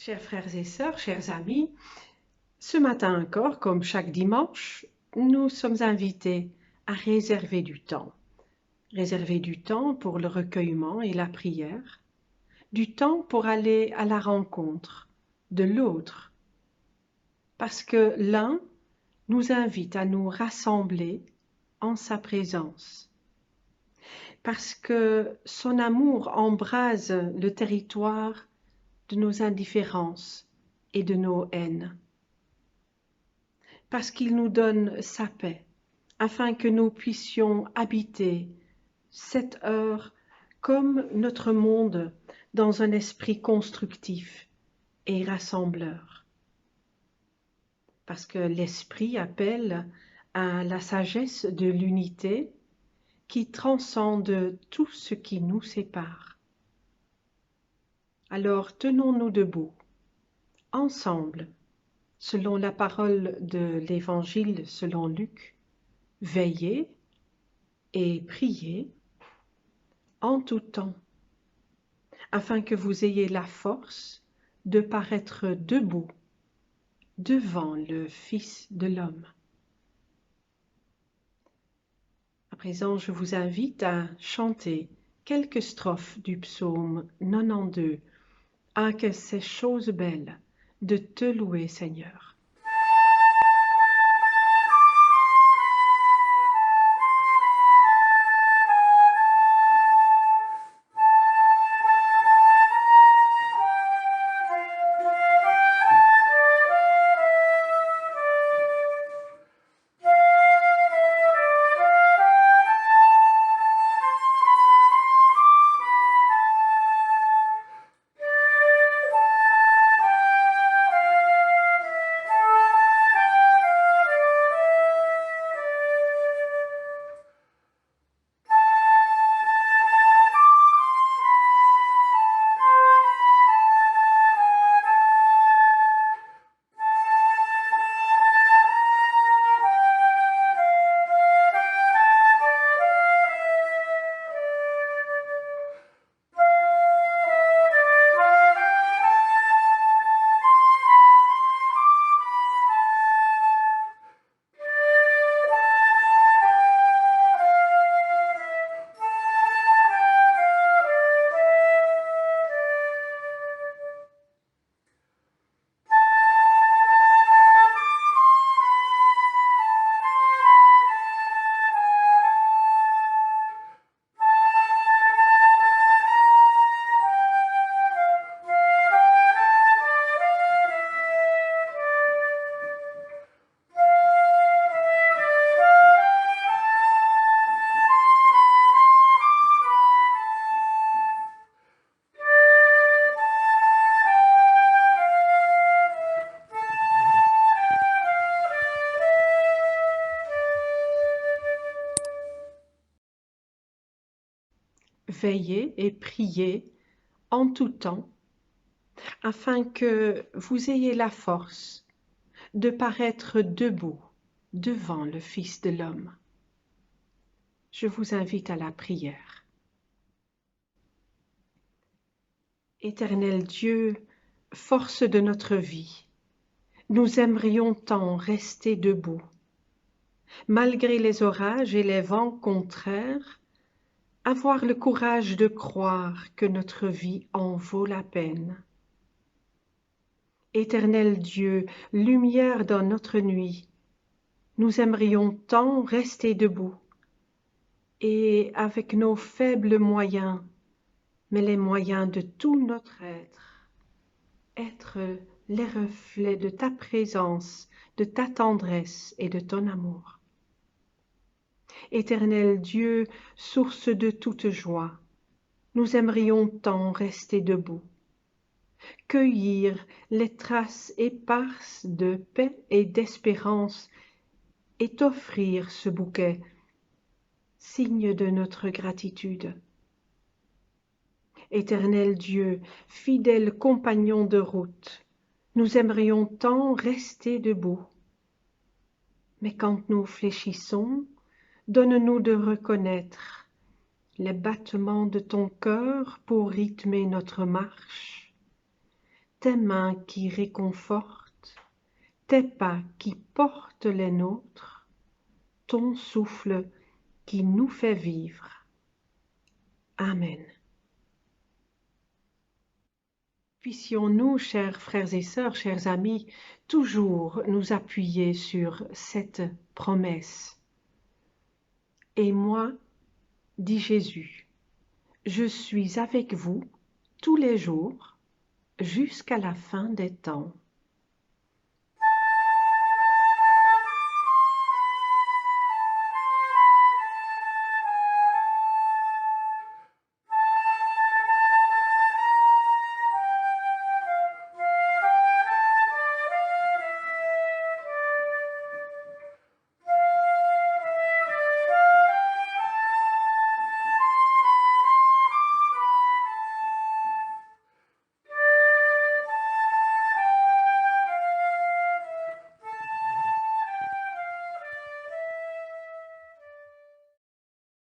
Chers frères et sœurs, chers amis, ce matin encore, comme chaque dimanche, nous sommes invités à réserver du temps. Réserver du temps pour le recueillement et la prière, du temps pour aller à la rencontre de l'autre, parce que l'un nous invite à nous rassembler en sa présence, parce que son amour embrase le territoire de nos indifférences et de nos haines, parce qu'il nous donne sa paix, afin que nous puissions habiter cette heure comme notre monde dans un esprit constructif et rassembleur. Parce que l'esprit appelle à la sagesse de l'unité qui transcende tout ce qui nous sépare. Alors tenons-nous debout, ensemble, selon la parole de l'Évangile selon Luc, veillez et priez en tout temps, afin que vous ayez la force de paraître debout devant le Fils de l'homme. À présent, je vous invite à chanter quelques strophes du psaume 92. Ah, que c'est chose belle de te louer, Seigneur. Veillez et priez en tout temps, afin que vous ayez la force de paraître debout devant le Fils de l'homme. Je vous invite à la prière. Éternel Dieu, force de notre vie, nous aimerions tant rester debout. Malgré les orages et les vents contraires, avoir le courage de croire que notre vie en vaut la peine. Éternel Dieu, lumière dans notre nuit, nous aimerions tant rester debout, et avec nos faibles moyens, mais les moyens de tout notre être les reflets de ta présence, de ta tendresse et de ton amour. Éternel Dieu, source de toute joie, nous aimerions tant rester debout, cueillir les traces éparses de paix et d'espérance et t'offrir ce bouquet, signe de notre gratitude. Éternel Dieu, fidèle compagnon de route, nous aimerions tant rester debout. Mais quand nous fléchissons, donne-nous de reconnaître les battements de ton cœur pour rythmer notre marche, tes mains qui réconfortent, tes pas qui portent les nôtres, ton souffle qui nous fait vivre. Amen. Puissions-nous, chers frères et sœurs, chers amis, toujours nous appuyer sur cette promesse. Et moi, dit Jésus, je suis avec vous tous les jours jusqu'à la fin des temps.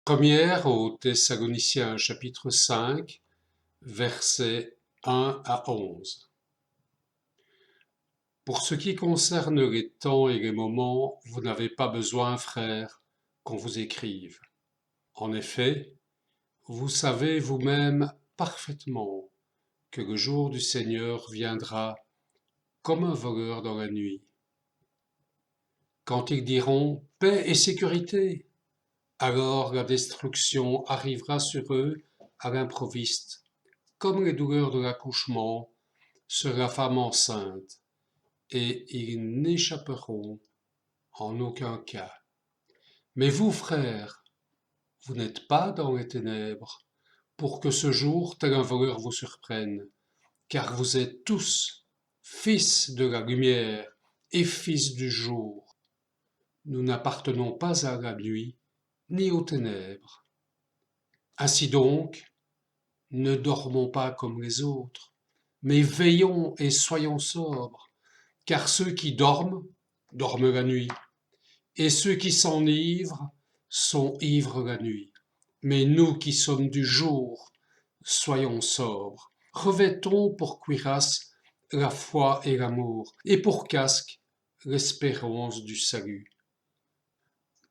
Première aux Thessaloniciens chapitre 5, versets 1 à 11. Pour ce qui concerne les temps et les moments, vous n'avez pas besoin, frères, qu'on vous écrive. En effet, vous savez vous-même parfaitement que le jour du Seigneur viendra comme un voleur dans la nuit. Quand ils diront « paix et sécurité », alors la destruction arrivera sur eux à l'improviste, comme les douleurs de l'accouchement sur la femme enceinte, et ils n'échapperont en aucun cas. Mais vous, frères, vous n'êtes pas dans les ténèbres, pour que ce jour, tel un voleur, vous surprenne, car vous êtes tous fils de la lumière et fils du jour. Nous n'appartenons pas à la nuit, ni aux ténèbres. Ainsi donc, ne dormons pas comme les autres, mais veillons et soyons sobres, car ceux qui dorment, dorment la nuit, et ceux qui s'enivrent sont ivres la nuit. Mais nous qui sommes du jour, soyons sobres, revêtons pour cuirasse la foi et l'amour, et pour casque l'espérance du salut.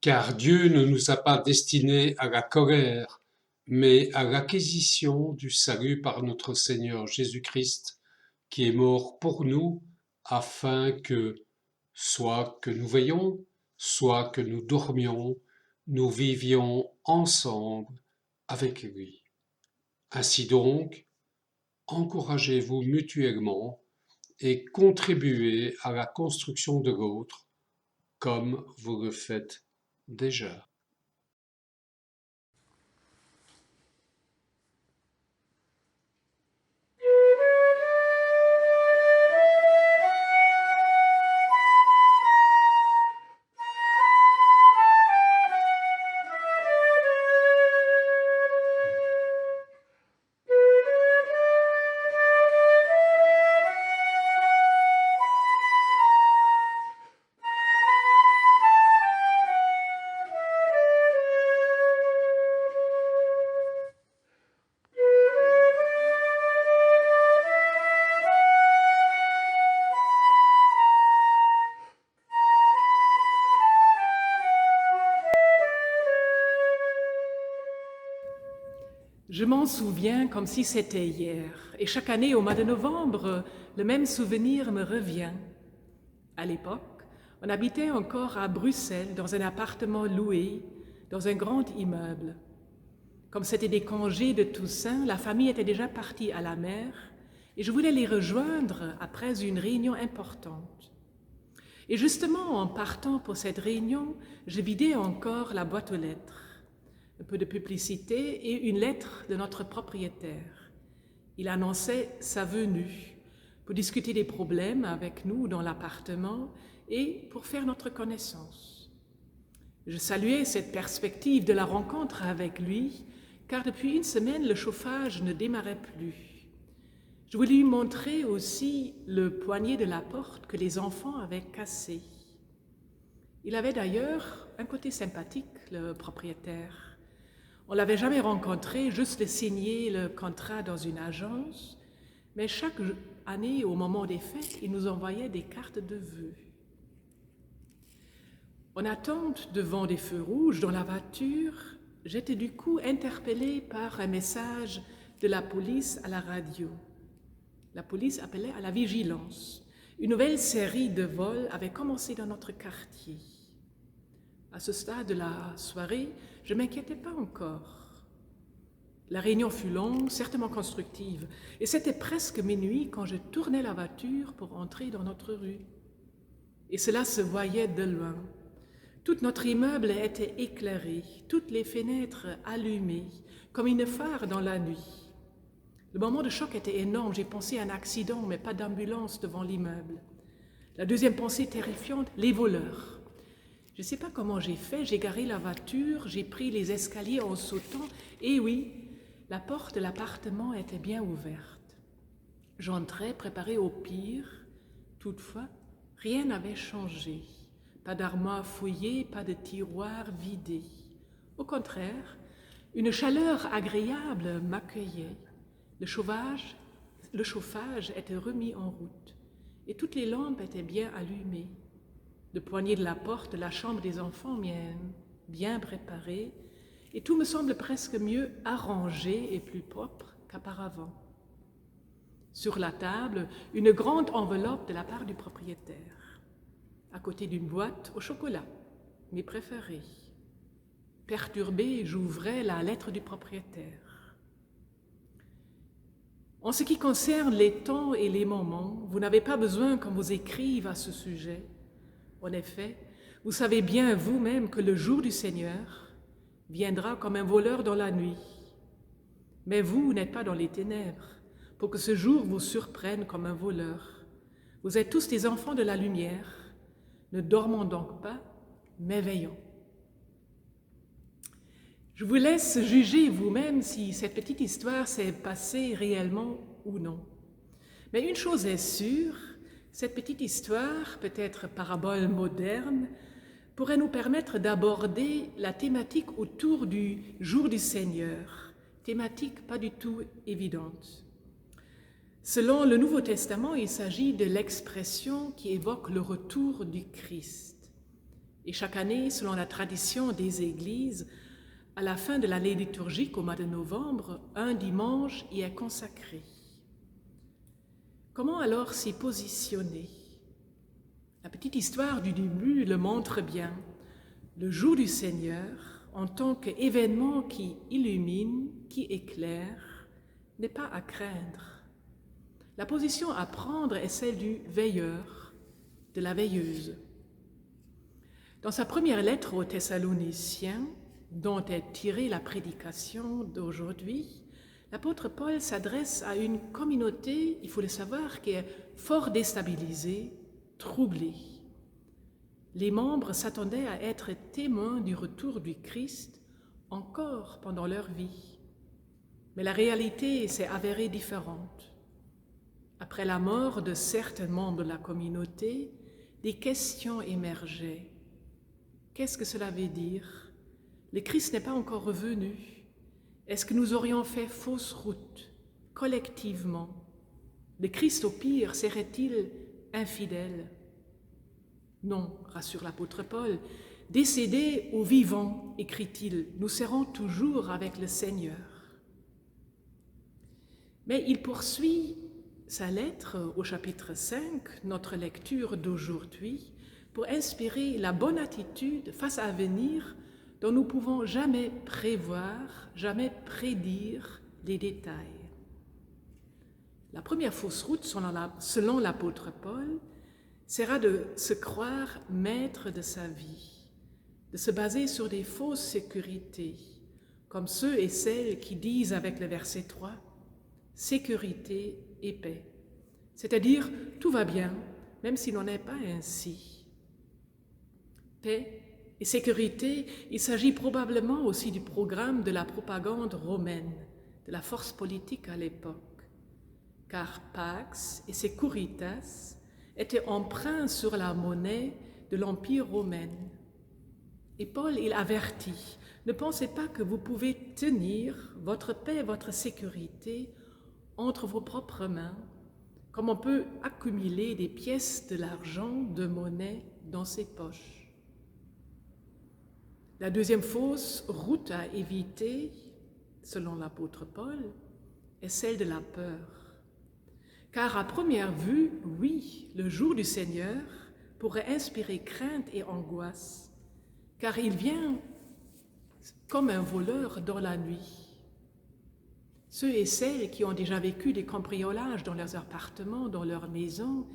Car Dieu ne nous a pas destinés à la colère, mais à l'acquisition du salut par notre Seigneur Jésus-Christ, qui est mort pour nous, afin que, soit que nous veillions, soit que nous dormions, nous vivions ensemble avec lui. Ainsi donc, encouragez-vous mutuellement et contribuez à la construction de l'autre, comme vous le faites déjà. Je m'en souviens comme si c'était hier, et chaque année au mois de novembre, le même souvenir me revient. À l'époque, on habitait encore à Bruxelles dans un appartement loué, dans un grand immeuble. Comme c'était des congés de Toussaint, la famille était déjà partie à la mer, et je voulais les rejoindre après une réunion importante. Et justement, en partant pour cette réunion, je vidais encore la boîte aux lettres. Un peu de publicité et une lettre de notre propriétaire. Il annonçait sa venue pour discuter des problèmes avec nous dans l'appartement et pour faire notre connaissance. Je saluais cette perspective de la rencontre avec lui, car depuis une semaine, le chauffage ne démarrait plus. Je voulais lui montrer aussi le poignet de la porte que les enfants avaient cassé. Il avait d'ailleurs un côté sympathique, le propriétaire. On ne l'avait jamais rencontré, juste signé le contrat dans une agence, mais chaque année, au moment des fêtes, il nous envoyait des cartes de vœux. En attente devant des feux rouges dans la voiture, j'étais du coup interpellée par un message de la police à la radio. La police appelait à la vigilance. Une nouvelle série de vols avait commencé dans notre quartier. À ce stade de la soirée, je ne m'inquiétais pas encore. La réunion fut longue, certainement constructive, et c'était presque minuit quand je tournais la voiture pour entrer dans notre rue. Et cela se voyait de loin. Tout notre immeuble était éclairé, toutes les fenêtres allumées, comme une phare dans la nuit. Le moment de choc était énorme, j'ai pensé à un accident, mais pas d'ambulance devant l'immeuble. La deuxième pensée terrifiante, les voleurs. Je ne sais pas comment j'ai fait, j'ai garé la voiture, j'ai pris les escaliers en sautant, et oui, la porte de l'appartement était bien ouverte. J'entrais préparée au pire, toutefois, rien n'avait changé. Pas d'armoire fouillée, pas de tiroir vidé. Au contraire, une chaleur agréable m'accueillait. Le chauffage était remis en route et toutes les lampes étaient bien allumées. Le poignet de la porte de la chambre des enfants bien préparé et tout me semble presque mieux arrangé et plus propre qu'auparavant. Sur la table, une grande enveloppe de la part du propriétaire, à côté d'une boîte au chocolat, mes préférés. Perturbée, j'ouvrais la lettre du propriétaire. En ce qui concerne les temps et les moments, vous n'avez pas besoin qu'on vous écrive à ce sujet. En effet, vous savez bien vous-même que le jour du Seigneur viendra comme un voleur dans la nuit. Mais vous n'êtes pas dans les ténèbres pour que ce jour vous surprenne comme un voleur. Vous êtes tous des enfants de la lumière. Ne dormons donc pas, mais veillons. Je vous laisse juger vous-même si cette petite histoire s'est passée réellement ou non. Mais une chose est sûre, cette petite histoire, peut-être parabole moderne, pourrait nous permettre d'aborder la thématique autour du jour du Seigneur, thématique pas du tout évidente. Selon le Nouveau Testament, il s'agit de l'expression qui évoque le retour du Christ. Et chaque année, selon la tradition des églises, à la fin de l'année liturgique au mois de novembre, un dimanche y est consacré. Comment alors s'y positionner? La petite histoire du début le montre bien. Le jour du Seigneur, en tant qu'événement qui illumine, qui éclaire, n'est pas à craindre. La position à prendre est celle du veilleur, de la veilleuse. Dans sa première lettre aux Thessaloniciens, dont est tirée la prédication d'aujourd'hui, l'apôtre Paul s'adresse à une communauté, il faut le savoir, qui est fort déstabilisée, troublée. Les membres s'attendaient à être témoins du retour du Christ encore pendant leur vie. Mais la réalité s'est avérée différente. Après la mort de certains membres de la communauté, des questions émergeaient. Qu'est-ce que cela veut dire? Le Christ n'est pas encore revenu. Est-ce que nous aurions fait fausse route, collectivement? Le Christ, au pire, serait-il infidèle? Non, rassure l'apôtre Paul. Décédés ou vivants, écrit-il, nous serons toujours avec le Seigneur. Mais il poursuit sa lettre au chapitre 5, notre lecture d'aujourd'hui, pour inspirer la bonne attitude face à l'avenir dont nous ne pouvons jamais prévoir, jamais prédire les détails. La première fausse route, selon l'apôtre Paul, sera de se croire maître de sa vie, de se baser sur des fausses sécurités, comme ceux et celles qui disent avec le verset 3, « sécurité et paix », c'est-à-dire « tout va bien, même s'il n'en est pas ainsi ». Paix et sécurité, il s'agit probablement aussi du programme de la propagande romaine, de la force politique à l'époque, car Pax et Securitas étaient emprunts sur la monnaie de l'Empire romain. Et Paul, il avertit, ne pensez pas que vous pouvez tenir votre paix et votre sécurité entre vos propres mains, comme on peut accumuler des pièces de l'argent, de monnaie dans ses poches. La deuxième fausse route à éviter, selon l'apôtre Paul, est celle de la peur. Car à première vue, oui, le jour du Seigneur pourrait inspirer crainte et angoisse, car il vient comme un voleur dans la nuit. Ceux et celles qui ont déjà vécu des cambriolages dans leurs appartements, dans leurs maisons,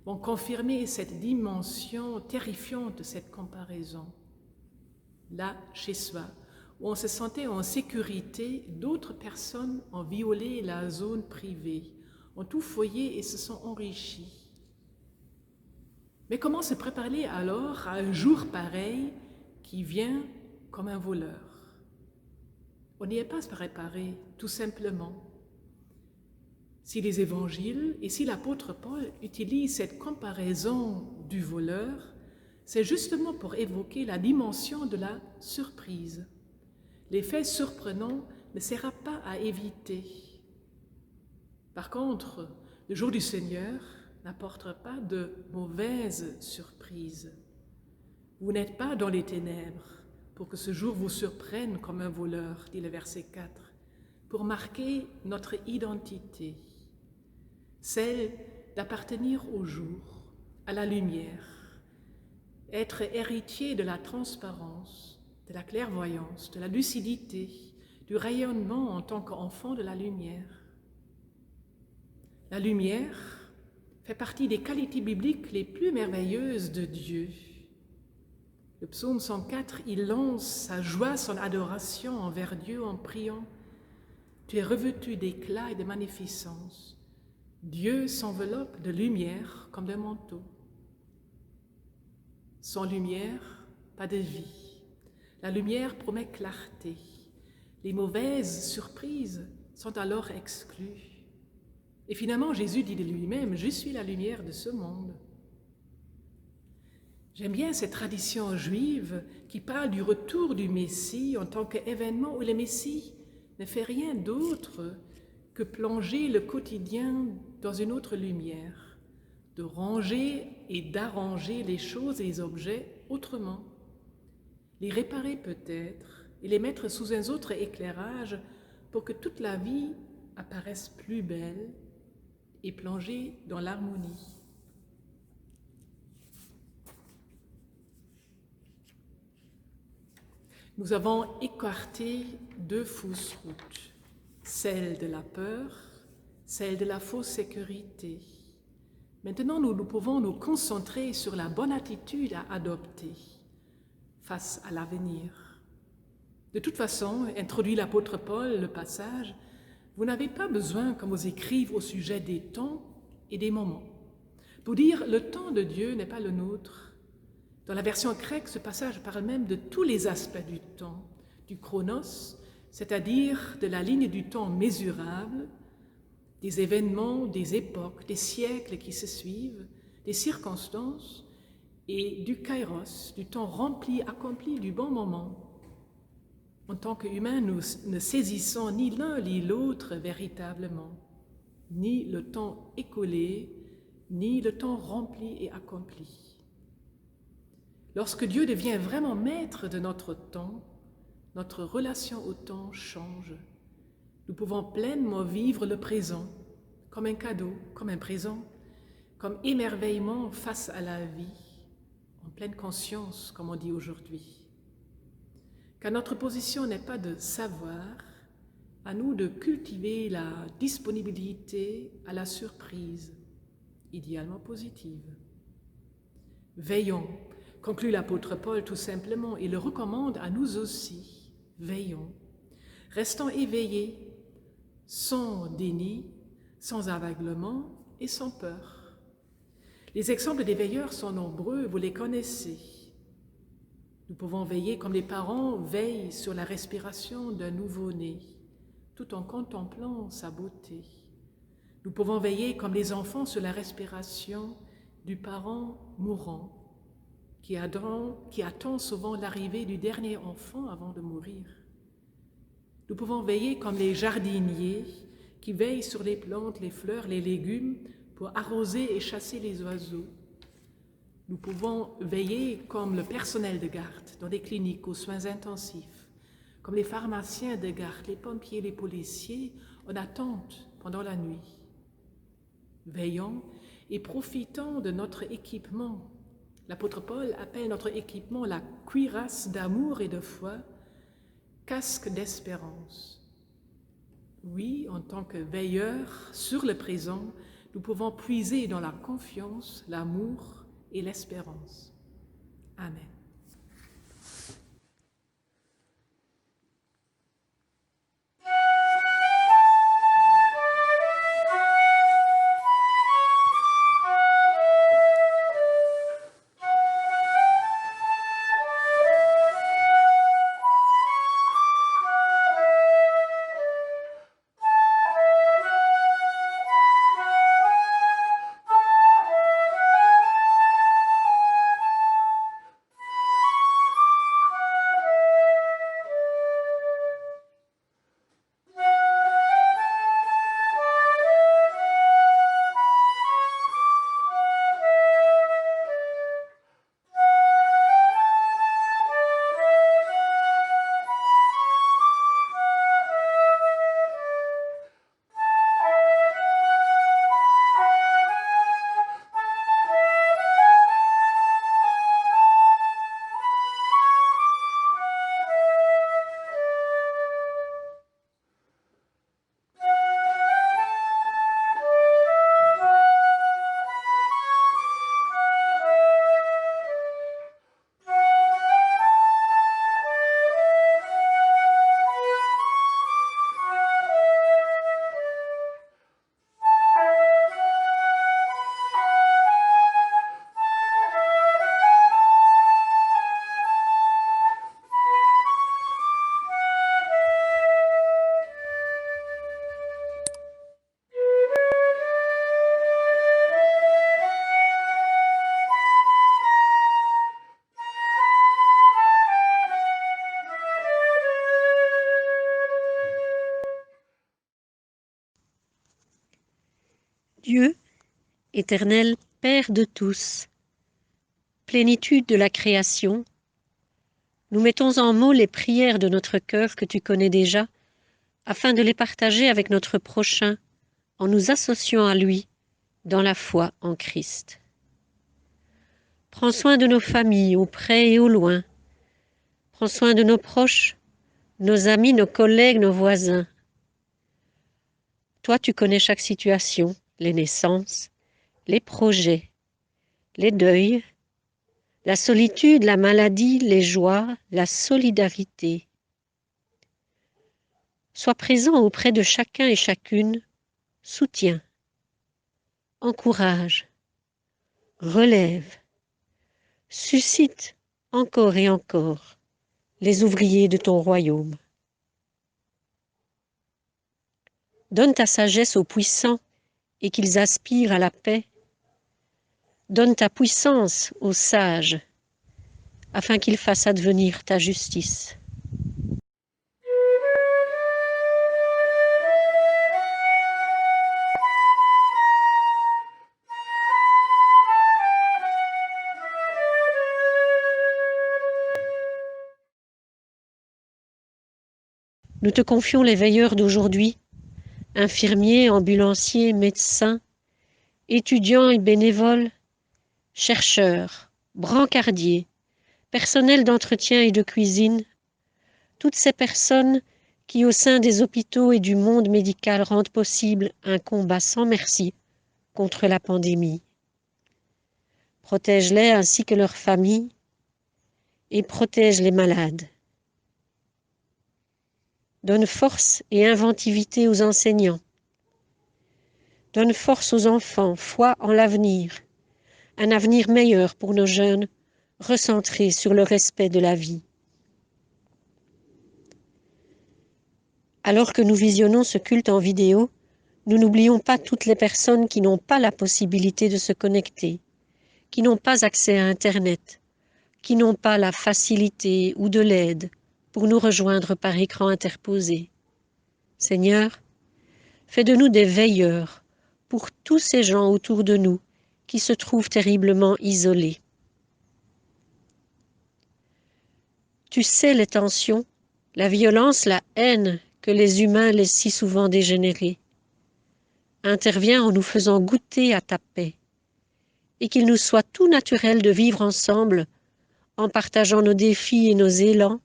vont confirmer cette dimension terrifiante de cette comparaison. Là, chez soi, où on se sentait en sécurité, d'autres personnes ont violé la zone privée, ont tout fouillé et se sont enrichis. Mais comment se préparer alors à un jour pareil qui vient comme un voleur? On n'y est pas préparé, tout simplement. Si les évangiles et si l'apôtre Paul utilisent cette comparaison du voleur, c'est justement pour évoquer la dimension de la surprise. L'effet surprenant ne sera pas à éviter. Par contre, le jour du Seigneur n'apportera pas de mauvaises surprises. Vous n'êtes pas dans les ténèbres pour que ce jour vous surprenne comme un voleur, dit le verset 4, pour marquer notre identité, celle d'appartenir au jour, à la lumière, être héritier de la transparence, de la clairvoyance, de la lucidité, du rayonnement en tant qu'enfant de la lumière. La lumière fait partie des qualités bibliques les plus merveilleuses de Dieu. Le psaume 104, il lance sa joie, son adoration envers Dieu en priant « Tu es revêtu d'éclat et de magnificence. Dieu s'enveloppe de lumière comme d'un manteau. » Sans lumière, pas de vie. La lumière promet clarté. Les mauvaises surprises sont alors exclues. Et finalement, Jésus dit de lui-même « Je suis la lumière de ce monde ». J'aime bien cette tradition juive qui parle du retour du Messie en tant qu'événement où le Messie ne fait rien d'autre que plonger le quotidien dans une autre lumière, de ranger et d'arranger les choses et les objets autrement, les réparer peut-être et les mettre sous un autre éclairage pour que toute la vie apparaisse plus belle et plongée dans l'harmonie. Nous avons écarté deux fausses routes, celle de la peur, celle de la fausse sécurité. Maintenant, nous pouvons nous concentrer sur la bonne attitude à adopter face à l'avenir. De toute façon, introduit l'apôtre Paul le passage, vous n'avez pas besoin qu'on vous écrive au sujet des temps et des moments. Pour dire, le temps de Dieu n'est pas le nôtre. Dans la version grecque, ce passage parle même de tous les aspects du temps, du chronos, c'est-à-dire de la ligne du temps mesurable, des événements, des époques, des siècles qui se suivent, des circonstances, et du kairos, du temps rempli, accompli, du bon moment. En tant qu'humains, nous ne saisissons ni l'un ni l'autre véritablement, ni le temps écoulé, ni le temps rempli et accompli. Lorsque Dieu devient vraiment maître de notre temps, notre relation au temps change. Nous pouvons pleinement vivre le présent comme un cadeau, comme un présent, comme émerveillement face à la vie, en pleine conscience, comme on dit aujourd'hui. Car notre position n'est pas de savoir, à nous de cultiver la disponibilité à la surprise, idéalement positive. Veillons, conclut l'apôtre Paul tout simplement, et le recommande à nous aussi. Veillons, restons éveillés, sans déni, sans aveuglement et sans peur. Les exemples des veilleurs sont nombreux, vous les connaissez. Nous pouvons veiller comme les parents veillent sur la respiration d'un nouveau-né, tout en contemplant sa beauté. Nous pouvons veiller comme les enfants sur la respiration du parent mourant, qui attend souvent l'arrivée du dernier enfant avant de mourir. Nous pouvons veiller comme les jardiniers qui veillent sur les plantes, les fleurs, les légumes pour arroser et chasser les oiseaux. Nous pouvons veiller comme le personnel de garde dans des cliniques aux soins intensifs, comme les pharmaciens de garde, les pompiers, les policiers en attente pendant la nuit. Veillons et profitons de notre équipement. L'apôtre Paul appelle notre équipement la cuirasse d'amour et de foi, casque d'espérance. Oui, en tant que veilleurs sur le présent, nous pouvons puiser dans la confiance, l'amour et l'espérance. Amen. Dieu, éternel Père de tous, plénitude de la création, nous mettons en mots les prières de notre cœur que tu connais déjà, afin de les partager avec notre prochain, en nous associant à lui dans la foi en Christ. Prends soin de nos familles, au près et au loin. Prends soin de nos proches, nos amis, nos collègues, nos voisins. Toi, tu connais chaque situation, les naissances, les projets, les deuils, la solitude, la maladie, les joies, la solidarité. Sois présent auprès de chacun et chacune, soutiens, encourage, relève, suscite encore et encore les ouvriers de ton royaume. Donne ta sagesse aux puissants et qu'ils aspirent à la paix. Donne ta puissance aux sages, afin qu'ils fassent advenir ta justice. Nous te confions les veilleurs d'aujourd'hui, infirmiers, ambulanciers, médecins, étudiants et bénévoles, chercheurs, brancardiers, personnel d'entretien et de cuisine, toutes ces personnes qui, au sein des hôpitaux et du monde médical, rendent possible un combat sans merci contre la pandémie. Protège-les ainsi que leurs familles et protège les malades. Donne force et inventivité aux enseignants. Donne force aux enfants, foi en l'avenir, un avenir meilleur pour nos jeunes, recentré sur le respect de la vie. Alors que nous visionnons ce culte en vidéo, nous n'oublions pas toutes les personnes qui n'ont pas la possibilité de se connecter, qui n'ont pas accès à Internet, qui n'ont pas la facilité ou de l'aide pour nous rejoindre par écran interposé. Seigneur, fais de nous des veilleurs pour tous ces gens autour de nous qui se trouvent terriblement isolés. Tu sais les tensions, la violence, la haine que les humains laissent si souvent dégénérer. Interviens en nous faisant goûter à ta paix, et qu'il nous soit tout naturel de vivre ensemble en partageant nos défis et nos élans,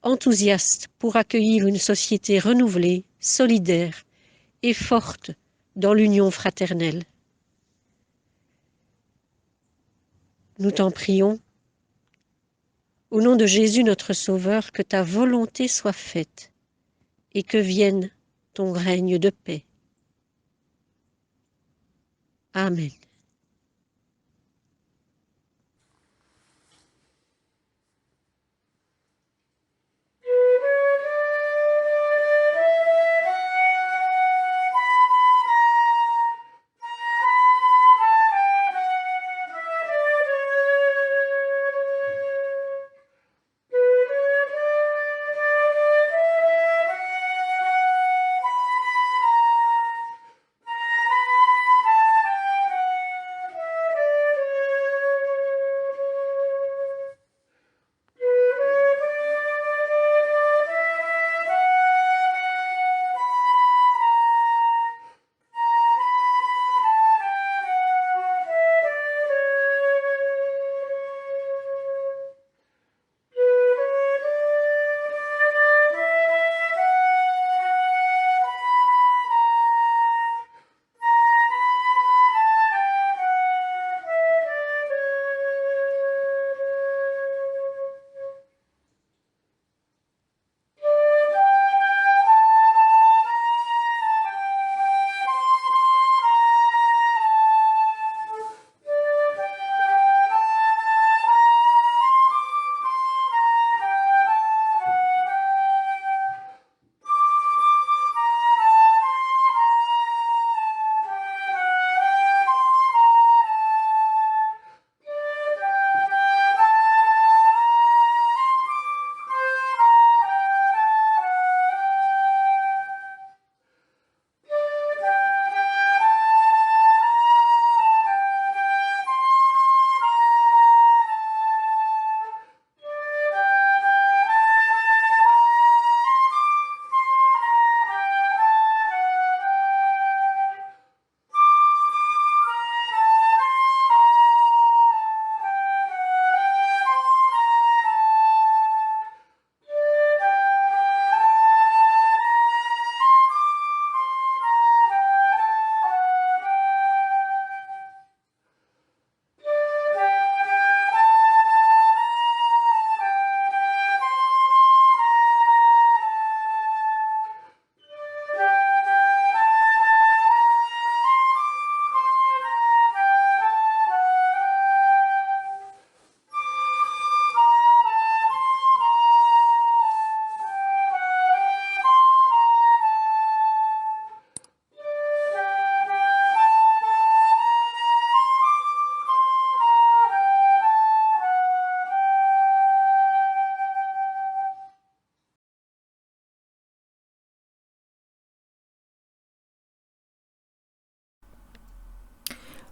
enthousiastes pour accueillir une société renouvelée, solidaire et forte dans l'union fraternelle. Nous t'en prions, au nom de Jésus notre Sauveur, que ta volonté soit faite et que vienne ton règne de paix. Amen.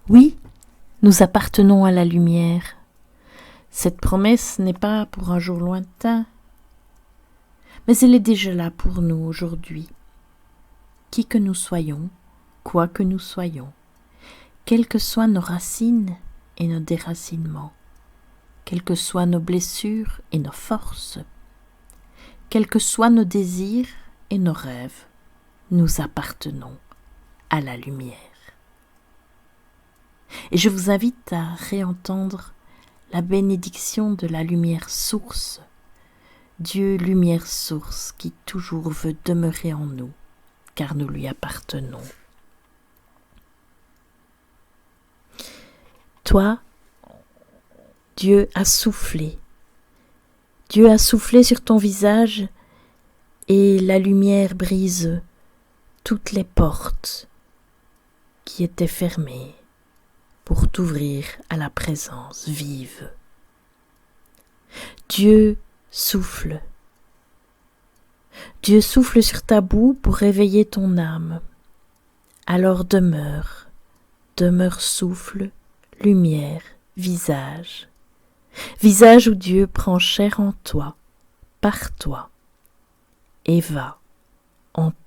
Oui, nous appartenons à la lumière. Cette promesse n'est pas pour un jour lointain, mais elle est déjà là pour nous aujourd'hui. Qui que nous soyons, quoi que nous soyons, quelles que soient nos racines et nos déracinements, quelles que soient nos blessures et nos forces, quels que soient nos désirs et nos rêves, nous appartenons à la lumière. Et je vous invite à réentendre la bénédiction de la lumière source, Dieu lumière source qui toujours veut demeurer en nous, car nous lui appartenons. Toi, Dieu a soufflé sur ton visage et la lumière brise toutes les portes qui étaient fermées pour t'ouvrir à la présence vive. Dieu souffle sur ta boue pour réveiller ton âme. Alors demeure, demeure souffle, lumière, visage. Visage où Dieu prend chair en toi, par toi, et va en paix.